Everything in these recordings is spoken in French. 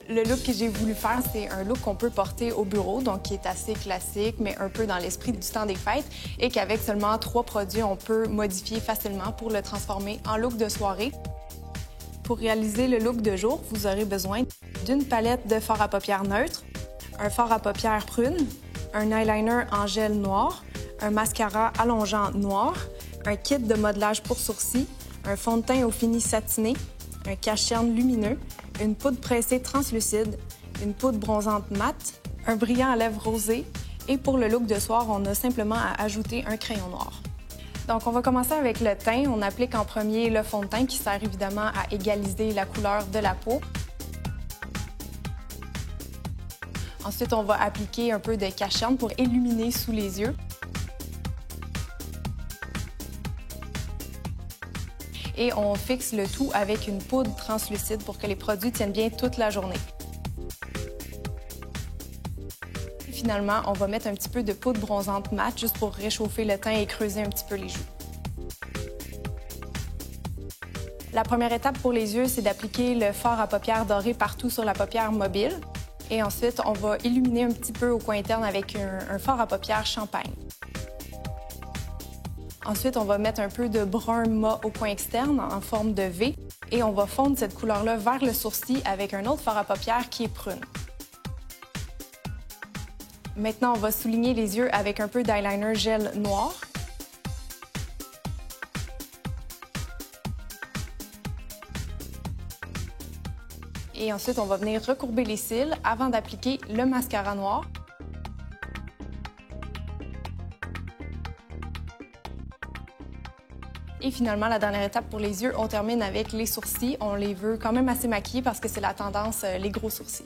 Le look que j'ai voulu faire, c'est un look qu'on peut porter au bureau, donc qui est assez classique, mais un peu dans l'esprit du temps des fêtes, et qu'avec seulement 3 produits, on peut modifier facilement pour le transformer en look de soirée. Pour réaliser le look de jour, vous aurez besoin d'une palette de fard à paupières neutre, un fard à paupières prune, un eyeliner en gel noir, un mascara allongeant noir, un kit de modelage pour sourcils, un fond de teint au fini satiné, un cache-cerne lumineux, une poudre pressée translucide, une poudre bronzante mate, un brillant à lèvres rosé et pour le look de soir, on a simplement à ajouter un crayon noir. Donc, on va commencer avec le teint. On applique en premier le fond de teint qui sert évidemment à égaliser la couleur de la peau. Ensuite, on va appliquer un peu de cache-cerne pour illuminer sous les yeux. Et on fixe le tout avec une poudre translucide pour que les produits tiennent bien toute la journée. Finalement, on va mettre un petit peu de poudre bronzante mate juste pour réchauffer le teint et creuser un petit peu les joues. La première étape pour les yeux, c'est d'appliquer le fard à paupières doré partout sur la paupière mobile. Et ensuite, on va illuminer un petit peu au coin interne avec un fard à paupières champagne. Ensuite, on va mettre un peu de brun mat au coin externe en forme de V et on va fondre cette couleur-là vers le sourcil avec un autre fard à paupières qui est prune. Maintenant, on va souligner les yeux avec un peu d'eyeliner gel noir. Et ensuite, on va venir recourber les cils avant d'appliquer le mascara noir. Et finalement, la dernière étape pour les yeux, on termine avec les sourcils. On les veut quand même assez maquillés parce que c'est la tendance, les gros sourcils.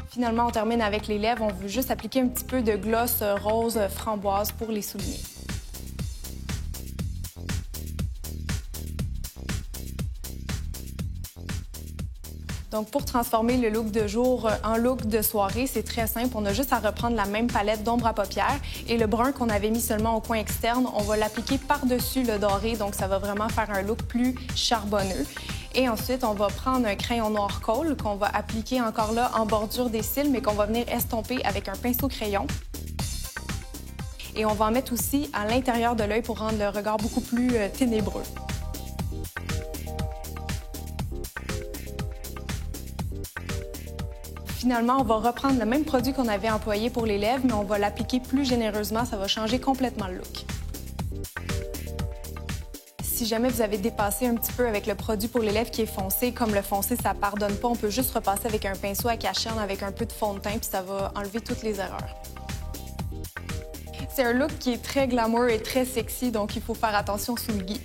Finalement, on termine avec les lèvres. On veut juste appliquer un petit peu de gloss rose framboise pour les souligner. Donc, pour transformer le look de jour en look de soirée, c'est très simple. On a juste à reprendre la même palette d'ombre à paupières et le brun qu'on avait mis seulement au coin externe, on va l'appliquer par-dessus le doré, donc ça va vraiment faire un look plus charbonneux. Et ensuite, on va prendre un crayon noir colle qu'on va appliquer encore là en bordure des cils, mais qu'on va venir estomper avec un pinceau crayon. Et on va en mettre aussi à l'intérieur de l'œil pour rendre le regard beaucoup plus ténébreux. Finalement, on va reprendre le même produit qu'on avait employé pour les lèvres, mais on va l'appliquer plus généreusement. Ça va changer complètement le look. Si jamais vous avez dépassé un petit peu avec le produit pour les lèvres qui est foncé, comme le foncé, ça pardonne pas, on peut juste repasser avec un pinceau à cache-cerne avec un peu de fond de teint, puis ça va enlever toutes les erreurs. C'est un look qui est très glamour et très sexy, donc il faut faire attention sous le gui.